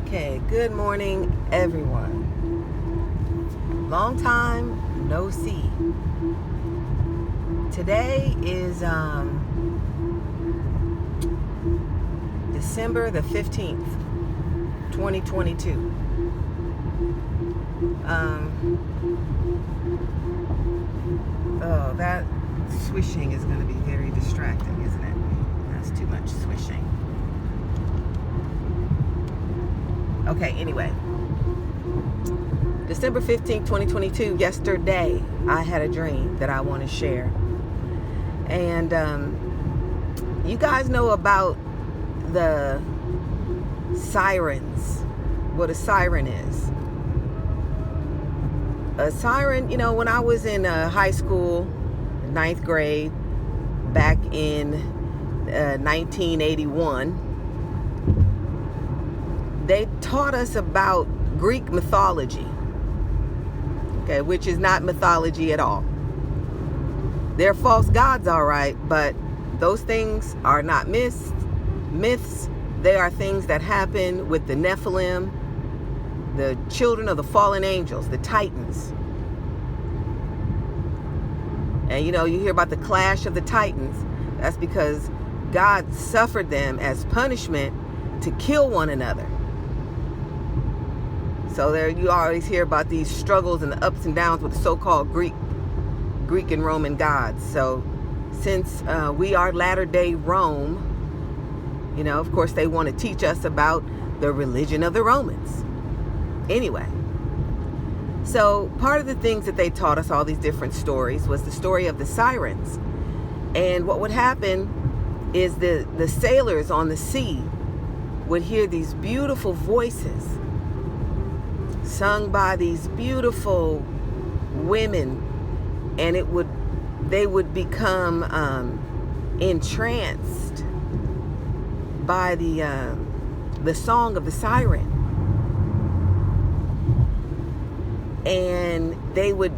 Okay, good morning, everyone. Long time no see. Today is December the 15th, 2022. That swishing is going to be very distracting, isn't it? That's too much swishing. Okay, anyway. December 15th, 2022, yesterday, I had a dream that I want to share. And you guys know about the sirens, what a siren is. A siren, when I was in high school, 9th grade, back in 1981, they taught us about Greek mythology, okay, which is not mythology at all. They're false gods, all right, but those things are not myths. They are things that happen with the Nephilim, the children of the fallen angels, the Titans. And you hear about the clash of the Titans. That's because God suffered them as punishment to kill one another. So there you always hear about these struggles and the ups and downs with the so-called Greek and Roman gods. So since we are latter-day Rome, of course they want to teach us about the religion of the Romans. Anyway, so part of the things that they taught us, all these different stories, was the story of the sirens. And what would happen is the sailors on the sea would hear these beautiful voices sung by these beautiful women, and they would become entranced by the song of the siren, and they would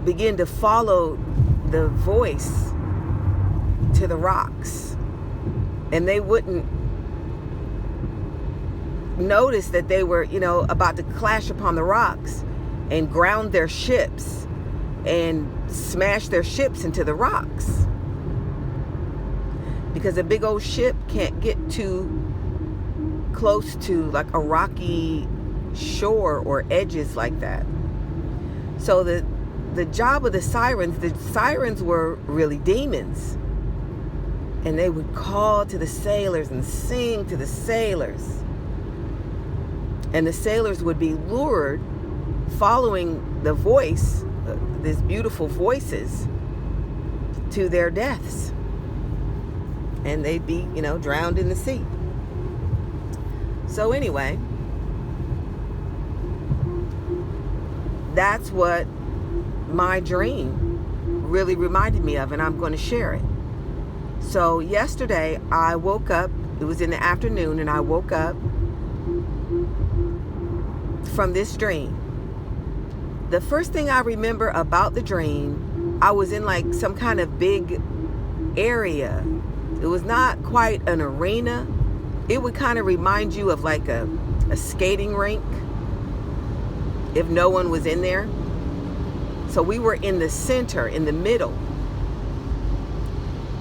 begin to follow the voice to the rocks, and they wouldn't notice that they were about to clash upon the rocks and ground their ships and smash their ships into the rocks, because a big old ship can't get too close to like a rocky shore or edges like that. So the job of the sirens were really demons, and they would call to the sailors and sing to the sailors. And the sailors would be lured, following the voice, these beautiful voices, to their deaths. And they'd be, drowned in the sea. So anyway, that's what my dream really reminded me of, and I'm going to share it. So yesterday I woke up, it was in the afternoon, and I woke up from this dream. The first thing I remember about the dream, I was in like some kind of big area. It was not quite an arena. It would kind of remind you of like a skating rink if no one was in there. So we were in the center, in the middle,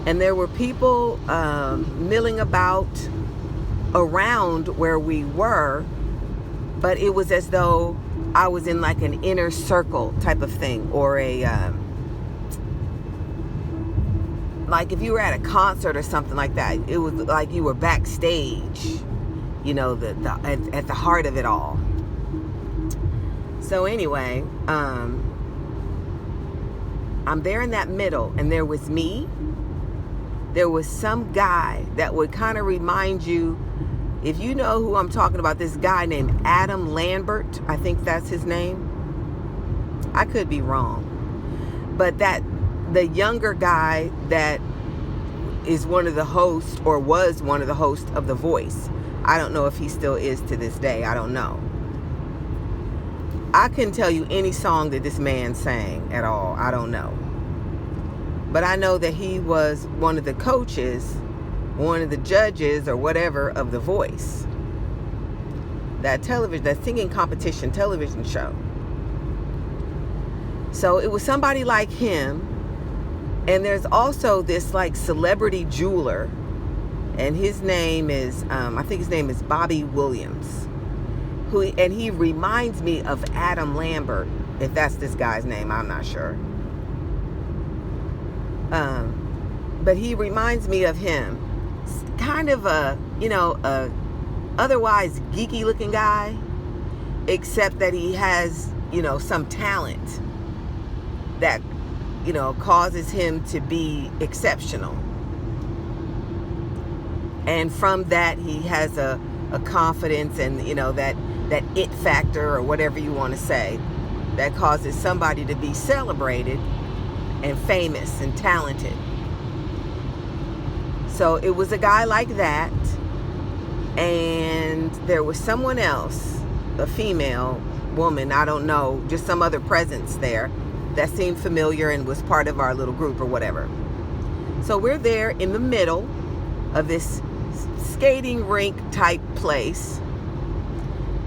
and there were people milling about around where we were, but it was as though I was in like an inner circle type of thing, or like if you were at a concert or something like that. It was like you were backstage, at the heart of it all. So anyway, I'm there in that middle, and there was me. There was some guy that would kind of remind you, if you know who I'm talking about, this guy named Adam Lambert, I think that's his name. I could be wrong. But the younger guy that is one of the hosts, or was one of the hosts of The Voice. I don't know if he still is to this day. I don't know. I couldn't tell you any song that this man sang at all. I don't know. But I know that he was one of the coaches, one of the judges or whatever of The Voice. that singing competition television show. So it was somebody like him. And there's also this like celebrity jeweler, and his name is, I think his name is Bobby Williams, and he reminds me of Adam Lambert, if that's this guy's name, I'm not sure. But he reminds me of him. Kind of a otherwise geeky looking guy, except that he has, some talent that, causes him to be exceptional. And from that, he has a confidence and, that it factor, or whatever you want to say, that causes somebody to be celebrated and famous and talented. So it was a guy like that. And there was someone else, a female woman, I don't know, just some other presence there that seemed familiar and was part of our little group or whatever. So we're there in the middle of this skating rink type place.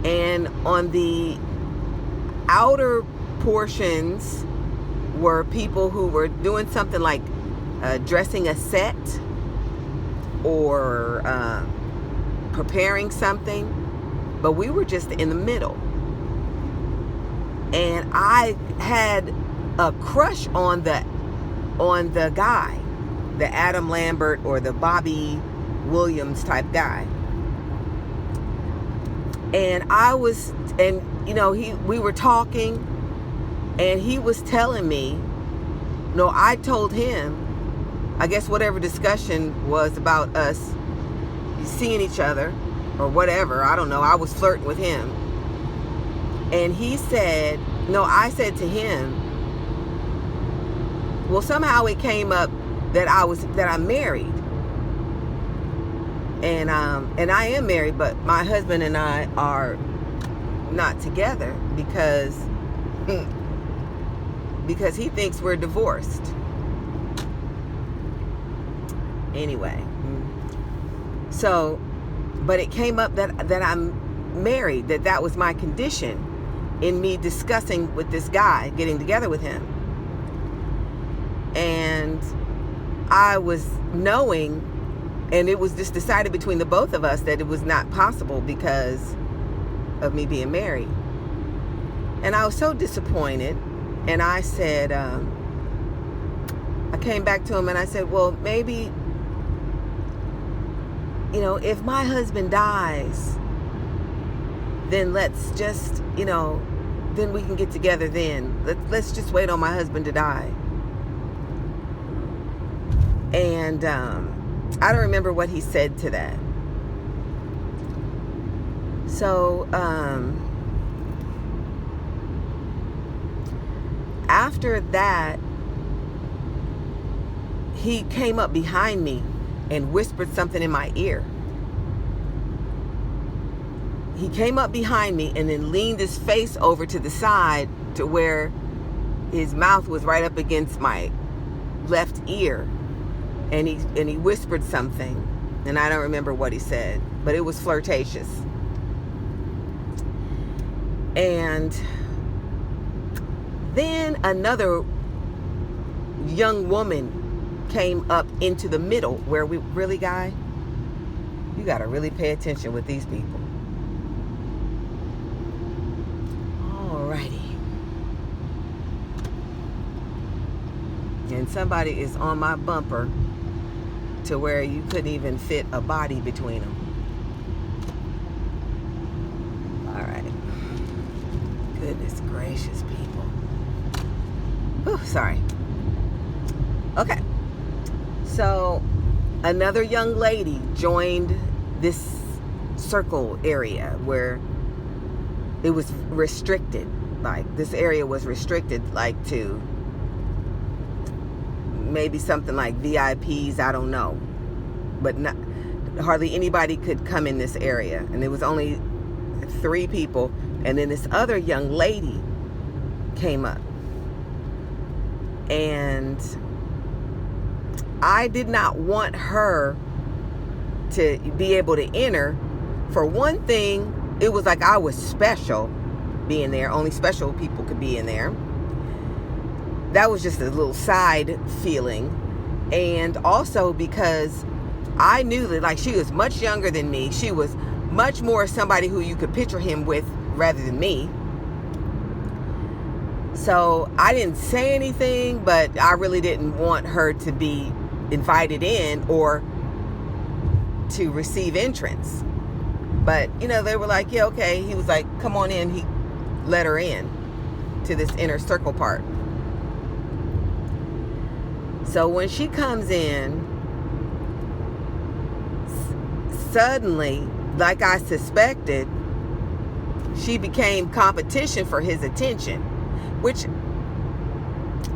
And on the outer portions were people who were doing something like dressing a set or preparing something. But we were just in the middle. And I had a crush on the guy, the Adam Lambert or the Bobby Williams type guy. And we were talking, and he was telling me, no, I told him, I guess whatever discussion was about us seeing each other or whatever, I don't know, I was flirting with him. And he said, no, I said to him, well, somehow it came up that I'm married. And I am married, but my husband and I are not together because he thinks we're divorced. Anyway, so, but it came up that I'm married, that was my condition in me discussing with this guy, getting together with him. And I was knowing, and it was just decided between the both of us that it was not possible because of me being married. And I was so disappointed. And I said, I came back to him and I said, well, maybe, if my husband dies, then let's just, then we can get together then. Let's just wait on my husband to die. And I don't remember what he said to that. So after that, he came up behind me and whispered something in my ear. He came up behind me and then leaned his face over to the side to where his mouth was right up against my left ear. And he whispered something. And I don't remember what he said, but it was flirtatious. And then another young woman came up into the middle where we really, guy, you got to really pay attention with these people. Alrighty. And somebody is on my bumper to where you couldn't even fit a body between them. All right. Goodness gracious, people. Whew, sorry. Okay. So another young lady joined this circle area where it was restricted. Like, this area was restricted, like, to maybe something like VIPs, I don't know. But hardly anybody could come in this area. And there was only 3 people. And then this other young lady came up. And I did not want her to be able to enter. For one thing, it was like I was special being there. Only special people could be in there. That was just a little side feeling. And also because I knew that, like, she was much younger than me. She was much more somebody who you could picture him with rather than me. So I didn't say anything, but I really didn't want her to be invited in or to receive entrance. But, you know, they were like, yeah, okay. He was like, come on in. He let her in to this inner circle part. So when she comes in, suddenly, like I suspected, she became competition for his attention, which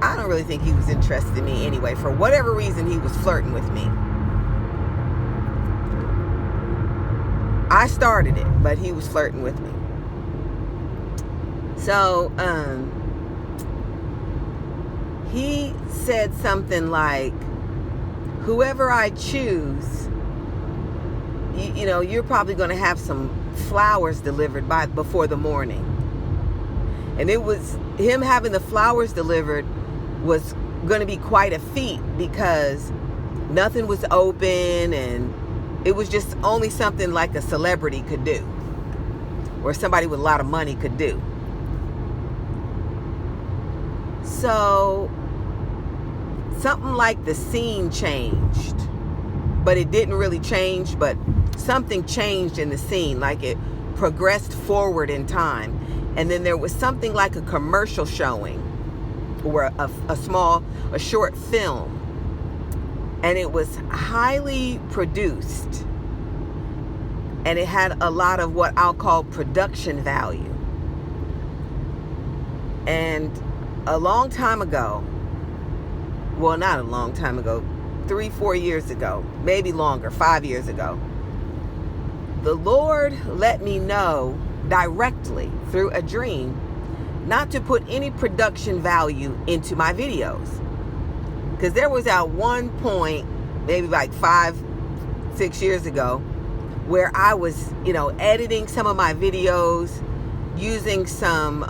I don't really think he was interested in me anyway. For whatever reason, he was flirting with me. I started it, but he was flirting with me. So, he said something like, whoever I choose, you know, you're probably going to have some flowers delivered before the morning. And it was him having the flowers delivered was going to be quite a feat because nothing was open, and it was just only something like a celebrity could do, or somebody with a lot of money could do. So something like the scene changed, but it didn't really change, but something changed in the scene, like it progressed forward in time. And then there was something like a commercial showing, or a short film, and it was highly produced, and it had a lot of what I'll call production value. And a long time ago, well, not a long time ago, 3-4 years ago, maybe longer, 5 years ago, the Lord let me know directly through a dream not to put any production value into my videos. Because there was at one point, maybe like 5-6 years ago, where I was, you know, editing some of my videos, using some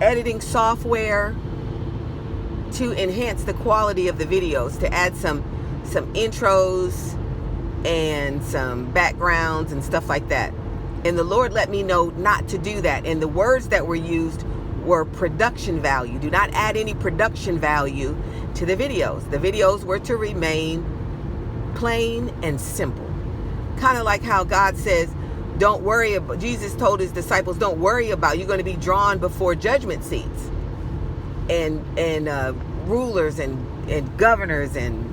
editing software to enhance the quality of the videos, to add some intros and some backgrounds and stuff like that. And the Lord let me know not to do that. And the words that were used were production value. Do not add any production value to the videos. The videos were to remain plain and simple. Kind of like how God says, don't worry about, Jesus told his disciples, don't worry about, you're going to be drawn before judgment seats and rulers and governors and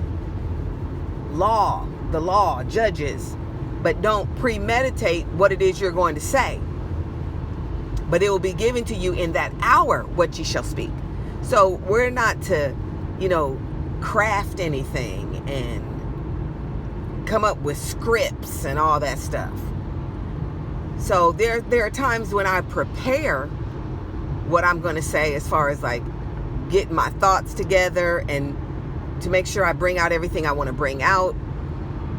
the law, judges, but don't premeditate what it is you're going to say. But it will be given to you in that hour what ye shall speak. So we're not to, you know, craft anything and come up with scripts and all that stuff. So there are times when I prepare what I'm going to say, as far as like getting my thoughts together and to make sure I bring out everything I want to bring out,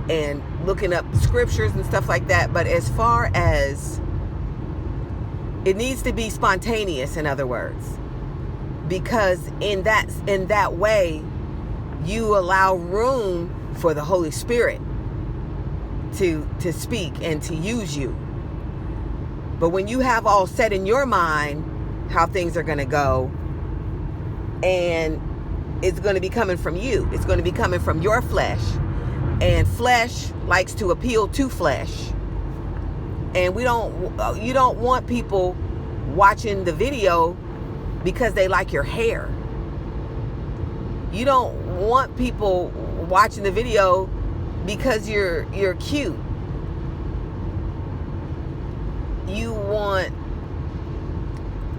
and looking up scriptures and stuff like that. But as far as, it needs to be spontaneous, in other words, because in that way you allow room for the Holy Spirit to speak and to use you. But when you have all set in your mind how things are going to go, and it's going to be coming from you, it's going to be coming from your flesh, and flesh likes to appeal to flesh. And you don't want people watching the video because they like your hair. You don't want people watching the video because you're cute. You want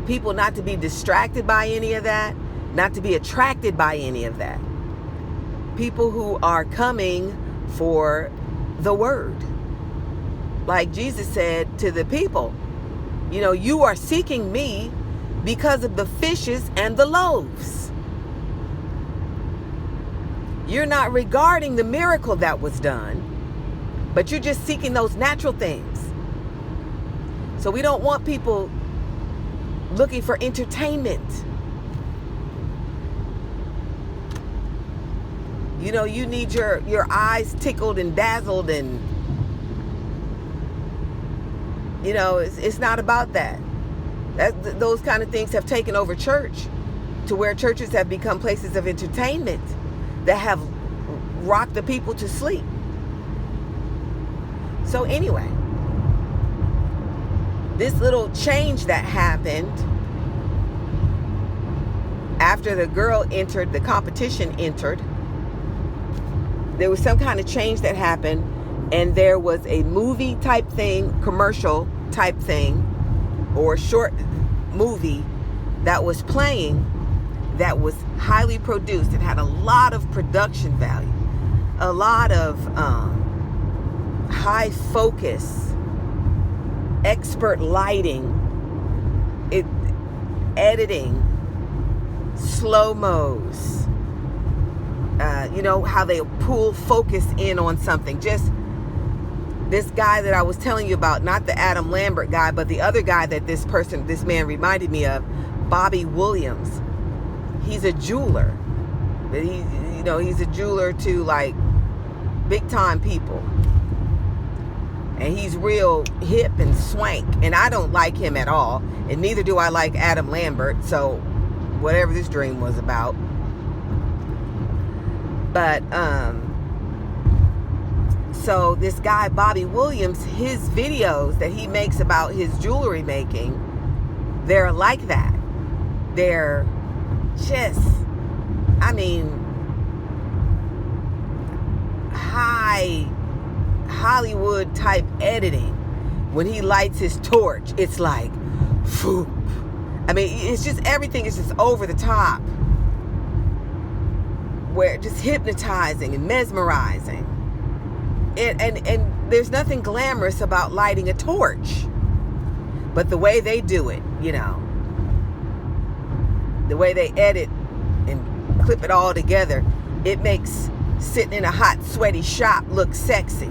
people not to be distracted by any of that, not to be attracted by any of that. People who are coming for the word. Like Jesus said to the people, you know, you are seeking me because of the fishes and the loaves. You're not regarding the miracle that was done. But you're just seeking those natural things. So we don't want people looking for entertainment. You know, you need your eyes tickled and dazzled, and you know, it's not about that. Those kind of things have taken over church, to where churches have become places of entertainment that have rocked the people to sleep. So anyway, this little change that happened after the girl entered, the competition entered, there was some kind of change that happened, and there was a movie type thing, commercial type thing, or short movie that was playing, that was highly produced. It had a lot of production value, a lot of high focus, expert lighting, editing, slow-mos, you know, how they pull focus in on something. Just this guy that I was telling you about, not the Adam Lambert guy, but the other guy that this man reminded me of, Bobby Williams. He's a jeweler. He's a jeweler to like big time people. And he's real hip and swank. And I don't like him at all. And neither do I like Adam Lambert. So whatever this dream was about. But, so this guy, Bobby Williams, his videos that he makes about his jewelry making, they're like that. They're just, I mean, high Hollywood type editing. When he lights his torch, it's like, phew. I mean, it's just, everything is just over the top. Where just hypnotizing and mesmerizing. And there's nothing glamorous about lighting a torch. But the way they do it, you know, the way they edit and clip it all together, it makes sitting in a hot, sweaty shop look sexy.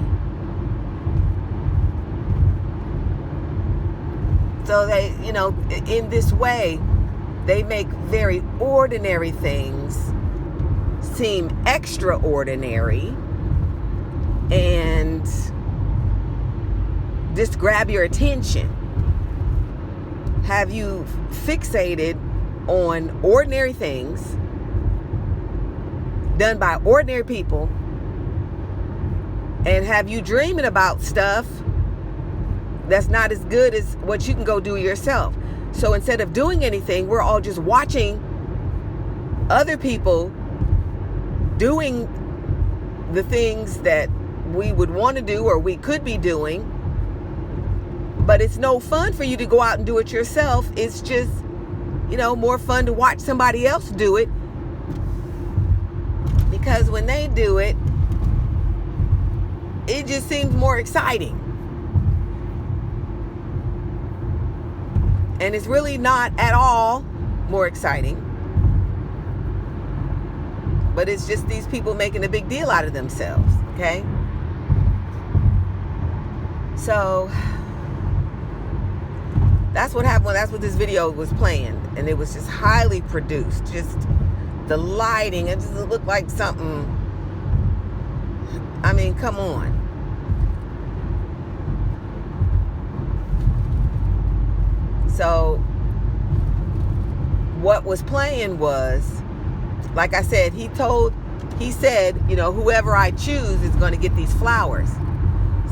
So they, you know, in this way, they make very ordinary things seem extraordinary and just grab your attention. Have you fixated on ordinary things done by ordinary people, and have you dreaming about stuff that's not as good as what you can go do yourself? So instead of doing anything, we're all just watching other people doing the things that we would want to do or we could be doing, but it's no fun for you to go out and do it yourself. It's just, you know, more fun to watch somebody else do it, because when they do it, it just seems more exciting. And it's really not at all more exciting. But it's just these people making a big deal out of themselves, okay? So that's what happened. That's what this video was playing. And it was just highly produced. Just the lighting, it just looked like something. I mean, come on. So what was playing was, like I said, he said, you know, whoever I choose is going to get these flowers.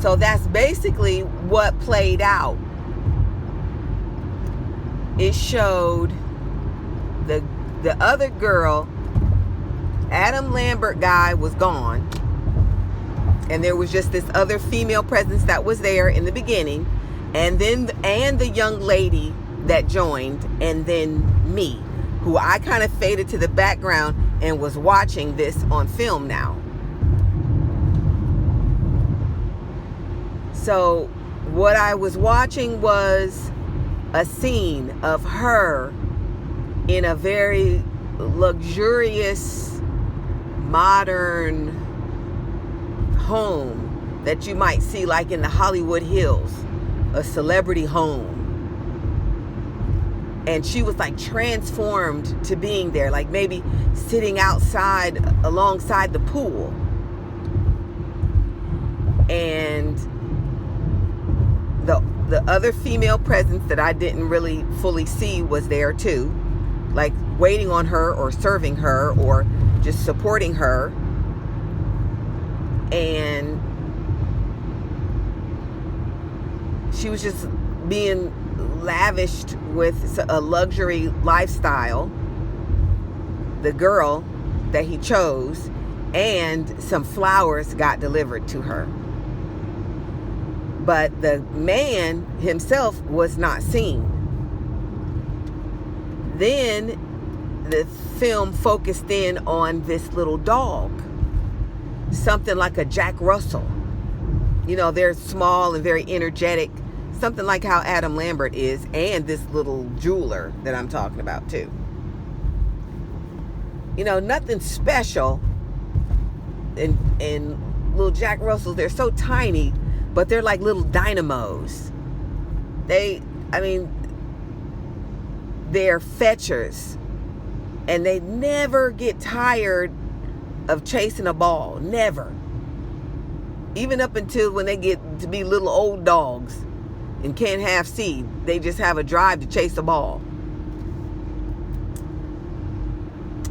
So that's basically what played out. It showed the other girl, Adam Lambert guy was gone. And there was just this other female presence that was there in the beginning. And the young lady that joined, and then me, who I kind of faded to the background and was watching this on film now. So what I was watching was a scene of her in a very luxurious, modern home that you might see like in the Hollywood Hills, a celebrity home. And she was like transformed to being there, like maybe sitting outside alongside the pool. And the other female presence that I didn't really fully see was there too, like waiting on her or serving her or just supporting her. And she was just being lavished with a luxury lifestyle, the girl that he chose, and some flowers got delivered to her. But the man himself was not seen. Then the film focused in on this little dog, something like a Jack Russell. You know, they're small and very energetic, something like how Adam Lambert is, and this little jeweler that I'm talking about too. You know, nothing special. And little Jack Russells, they're so tiny, but they're like little dynamos. They're fetchers, and they never get tired of chasing a ball. Never. Even up until when they get to be little old dogs and can't have seed, they just have a drive to chase a ball.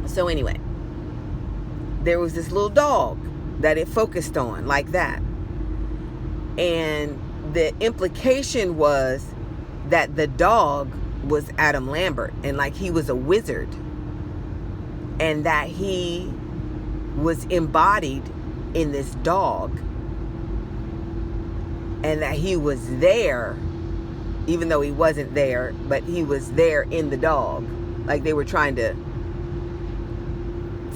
So anyway, there was this little dog that it focused on like that. And the implication was that the dog was Adam Lambert, and like he was a wizard, and that he was embodied in this dog, and that he was there even though he wasn't there, but he was there in the dog. Like they were trying to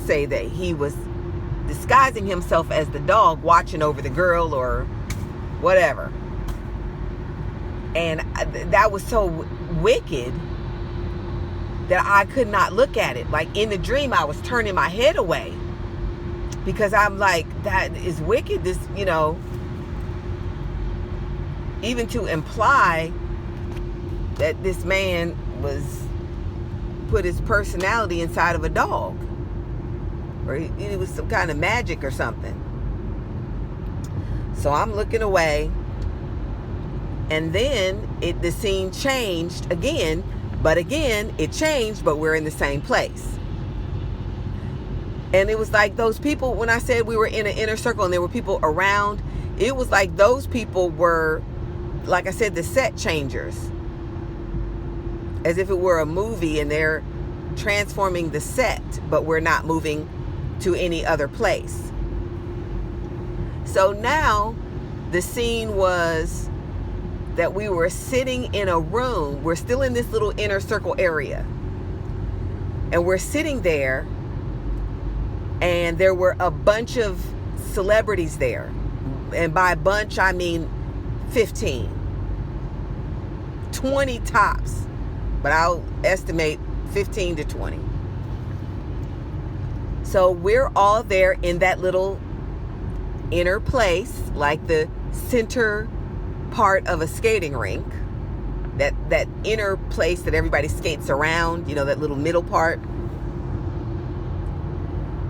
say that he was disguising himself as the dog watching over the girl or whatever. And that was so wicked that I could not look at it. Like in the dream, I was turning my head away because I'm like, that is wicked. This, you know, even to imply that this man was put his personality inside of a dog, or it was some kind of magic or something. So I'm looking away, and then the scene changed again, but again it changed, but we're in the same place. And it was like those people, when I said we were in an inner circle and there were people around, it was like those people were, like I said, the set changers, as if it were a movie and they're transforming the set, but we're not moving to any other place. So now the scene was that we were sitting in a room. We're still in this little inner circle area, and we're sitting there, and there were a bunch of celebrities there, and by a bunch I mean 15, 20 tops, but I'll estimate 15 to 20. So we're all there in that little inner place, like the center part of a skating rink, that inner place that everybody skates around, you know, that little middle part.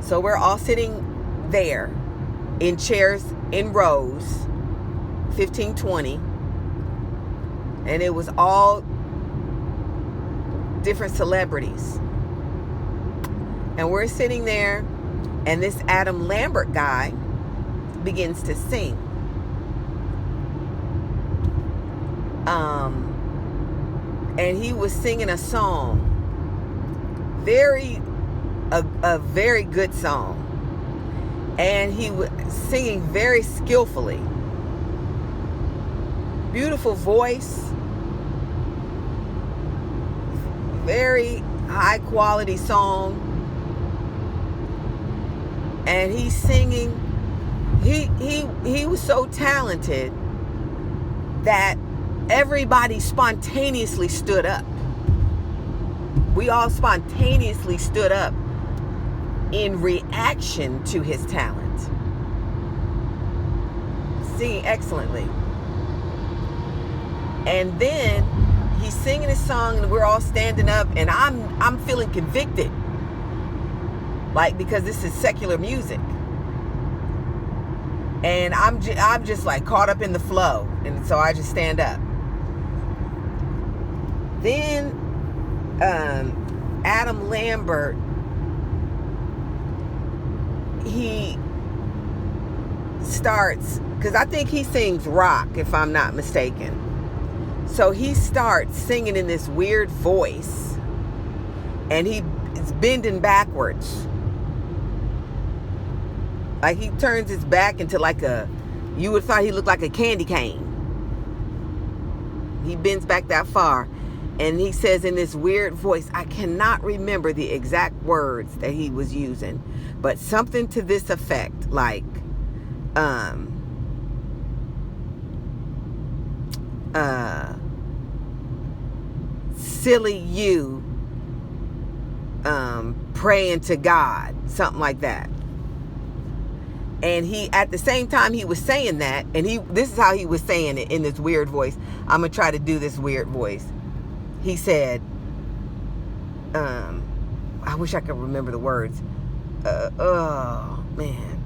So we're all sitting there in chairs in rows, 15, 20, and it was all different celebrities. And we're sitting there, and this Adam Lambert guy begins to sing. And he was singing a song, a very good song, and he was singing very skillfully. Beautiful voice, very high quality song, and he's singing. He was so talented that everybody spontaneously stood up. We all spontaneously stood up in reaction to his talent. singing excellently. And then he's singing his song, and we're all standing up, and I'm feeling convicted, like, because this is secular music, and I'm just like caught up in the flow, and so I just stand up. Then Adam Lambert, he starts, because I think he sings rock, if I'm not mistaken. So he starts singing in this weird voice, and he is bending backwards. Like, he turns his back into like you would have thought he looked like a candy cane. He bends back that far, and he says in this weird voice, I cannot remember the exact words that he was using, but something to this effect, like, silly you praying to God, something like that. And he, at the same time he was saying that, and this is how he was saying it in this weird voice. I'm gonna try to do this weird voice. He said, I wish I could remember the words. Oh man,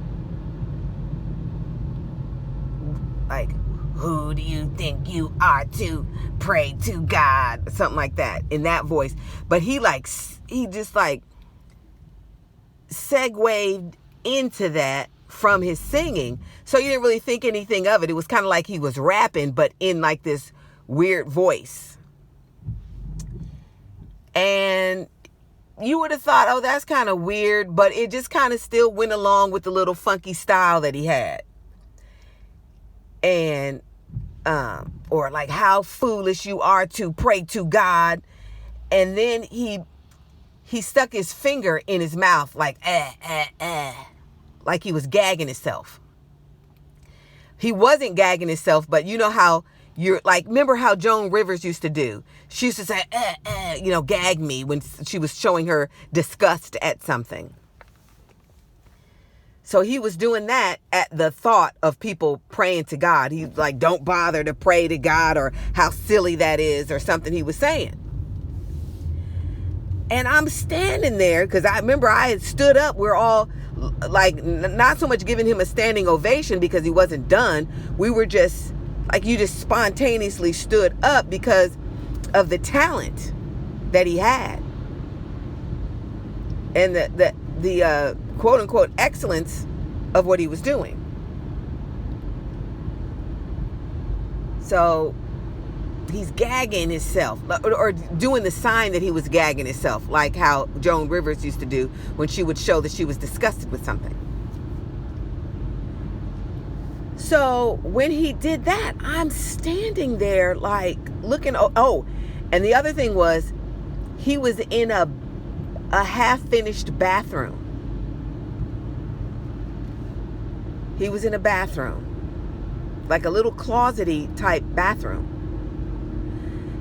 like, who do you think you are to pray to God? Something like that, in that voice. But he just like segued into that from his singing. So you didn't really think anything of it. It was kind of like he was rapping, but in like this weird voice. And you would have thought, oh, that's kind of weird, but it just kind of still went along with the little funky style that he had. And or like, how foolish you are to pray to God. And then he stuck his finger in his mouth, like like he was gagging himself. He wasn't gagging himself, but you know how you're like, remember how Joan Rivers used to do? She used to say, gag me when she was showing her disgust at something. So he was doing that at the thought of people praying to God. He's like, don't bother to pray to God, or how silly that is, or something he was saying. And I'm standing there, because I remember I had stood up. We're all like, not so much giving him a standing ovation because he wasn't done. We were just like, you just spontaneously stood up because of the talent that he had. And the quote unquote excellence of what he was doing. So he's gagging himself, or doing the sign that he was gagging himself, like how Joan Rivers used to do when she would show that she was disgusted with something. So when he did that, I'm standing there like looking. Oh, and the other thing was, he was in a half-finished bathroom. He was in a bathroom, like a little closety type bathroom.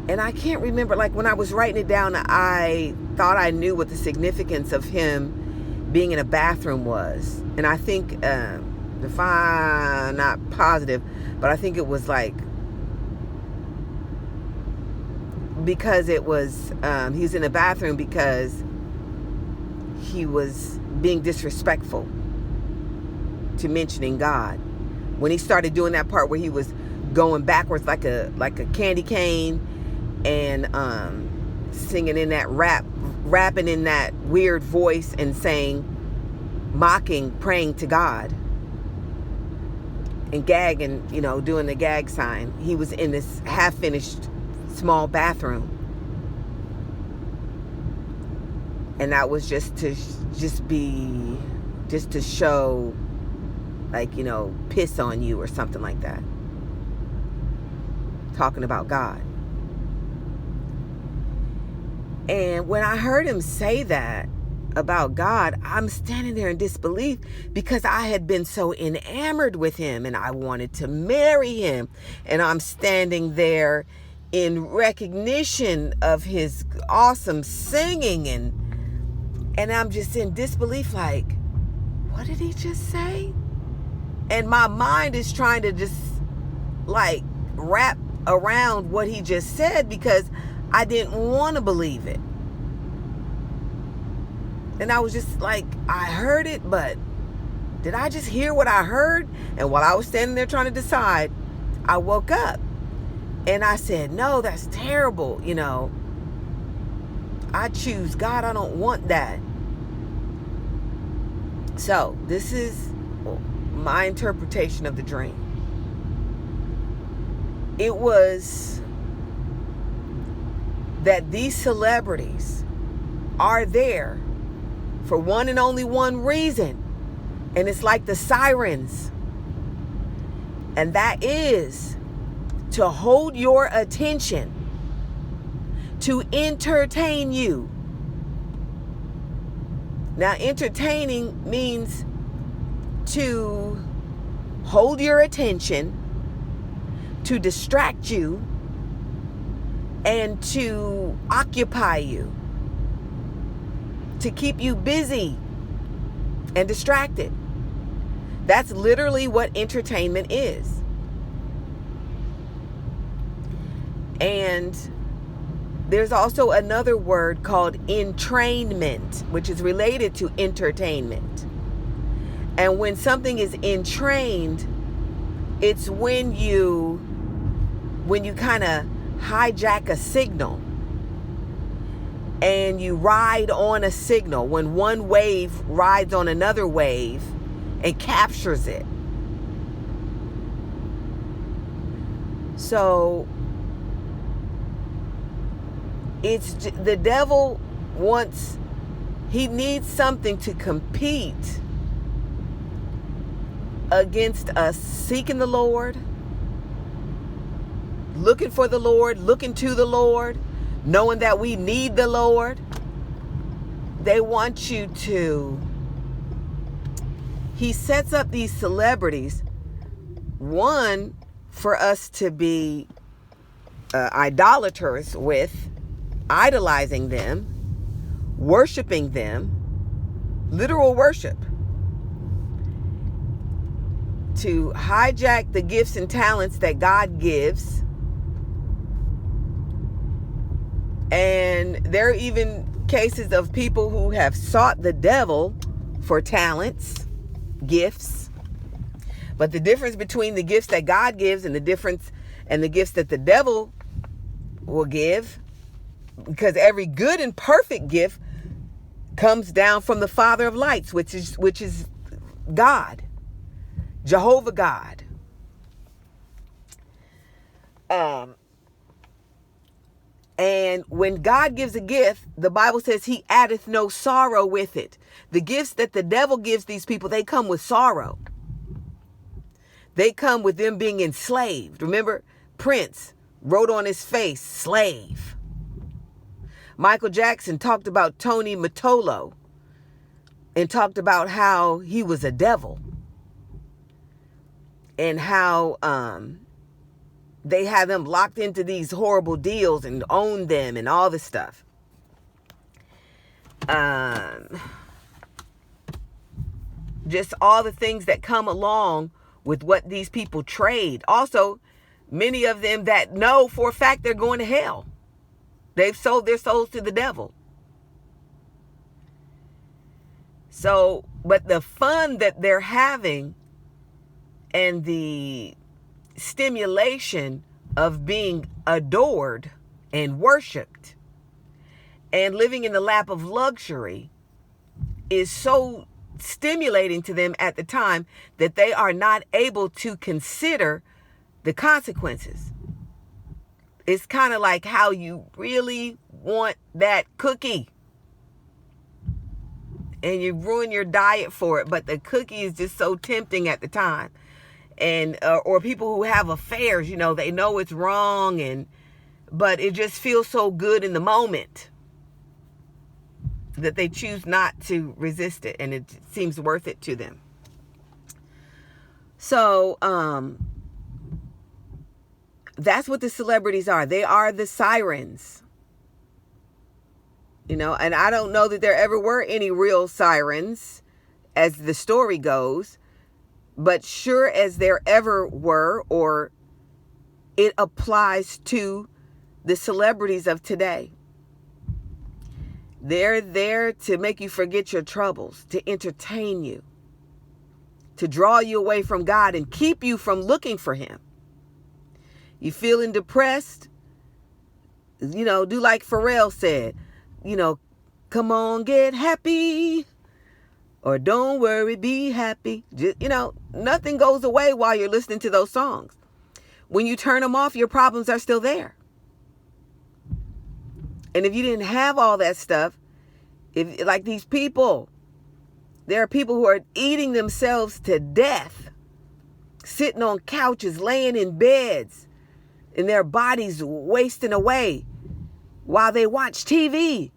And I can't remember, like when I was writing it down, I thought I knew what the significance of him being in a bathroom was. And I think, if I'm not positive, but I think it was like, because it was, he was in a bathroom because he was being disrespectful to mentioning God. When he started doing that part where he was going backwards like a candy cane, and singing in that rapping in that weird voice, and saying, mocking, praying to God, and gagging, doing the gag sign. He was in this half-finished small bathroom, and that was just to show, like, piss on you or something like that, talking about God. And when I heard him say that about God, I'm standing there in disbelief, because I had been so enamored with him and I wanted to marry him. And I'm standing there in recognition of his awesome singing, and I'm just in disbelief, like, what did he just say? And my mind is trying to just like wrap around what he just said because I didn't want to believe it. And I was just like, I heard it, but did I just hear what I heard? And while I was standing there trying to decide, I woke up and I said, no, that's terrible. I choose God. I don't want that. So this is my interpretation of the dream. It was that these celebrities are there for one and only one reason. And it's like the sirens. And that is to hold your attention, to entertain you. Now, entertaining means to hold your attention, to distract you, and to occupy you, to keep you busy and distracted. That's literally what entertainment is. And there's also another word called entrainment, which is related to entertainment. And when something is entrained, it's when you kind of hijack a signal and you ride on a signal, when one wave rides on another wave and captures it. So it's the devil he needs something to compete against us seeking the Lord, looking for the Lord, looking to the Lord, knowing that we need the Lord. They want you to. He sets up these celebrities, one, for us to be idolaters with, idolizing them, worshiping them, literal worship, to hijack the gifts and talents that God gives. And there are even cases of people who have sought the devil for talents, gifts. But the difference between the gifts that God gives and the gifts that the devil will give, because every good and perfect gift comes down from the Father of lights, which is God, Jehovah God. And when God gives a gift, the Bible says he addeth no sorrow with it. The gifts that the devil gives these people, they come with sorrow. They come with them being enslaved. Remember, Prince wrote on his face, slave. Michael Jackson talked about Tony Mottola and talked about how he was a devil and how they had them locked into these horrible deals and owned them and all this stuff. Just all the things that come along with what these people trade. Also, many of them that know for a fact they're going to hell. They've sold their souls to the devil. So, but the fun that they're having and the stimulation of being adored and worshiped and living in the lap of luxury is so stimulating to them at the time that they are not able to consider the consequences. It's kind of like how you really want that cookie and you ruin your diet for it, but the cookie is just so tempting at the time. And or people who have affairs, they know it's wrong, but it just feels so good in the moment that they choose not to resist it, and it seems worth it to them. So that's what the celebrities are. They are the sirens. And I don't know that there ever were any real sirens, as the story goes. But sure as there ever were, or it applies to the celebrities of today. They're there to make you forget your troubles, to entertain you, to draw you away from God and keep you from looking for him. You feeling depressed? Do like Pharrell said, come on, get happy. Or don't worry, be happy. Nothing goes away while you're listening to those songs. When you turn them off, your problems are still there. And if you didn't have all that stuff, like these people, there are people who are eating themselves to death, sitting on couches, laying in beds, and their bodies wasting away while they watch TV.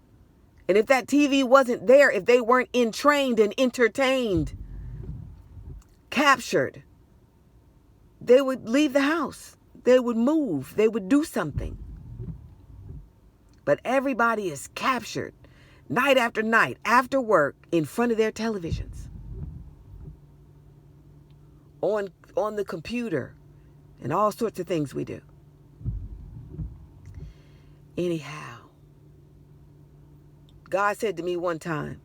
And if that TV wasn't there, if they weren't entrained and entertained, captured, they would leave the house. They would move. They would do something. But everybody is captured night after night, after work, in front of their televisions, on the computer, and all sorts of things we do. Anyhow, God said to me one time,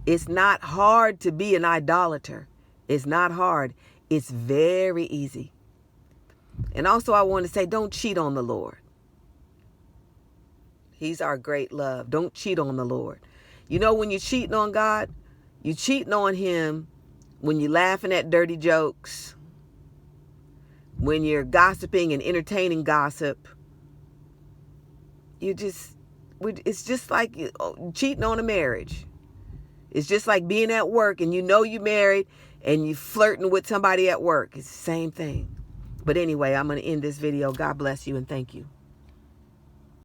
it's not hard to be an idolater. It's not hard. It's very easy. And also I want to say, don't cheat on the Lord. He's our great love. Don't cheat on the Lord. When you're cheating on God, you're cheating on him when you're laughing at dirty jokes, when you're gossiping and entertaining gossip. It's just like cheating on a marriage. It's just like being at work and you're married and you're flirting with somebody at work. It's the same thing. But anyway, I'm going to end this video. God bless you and thank you.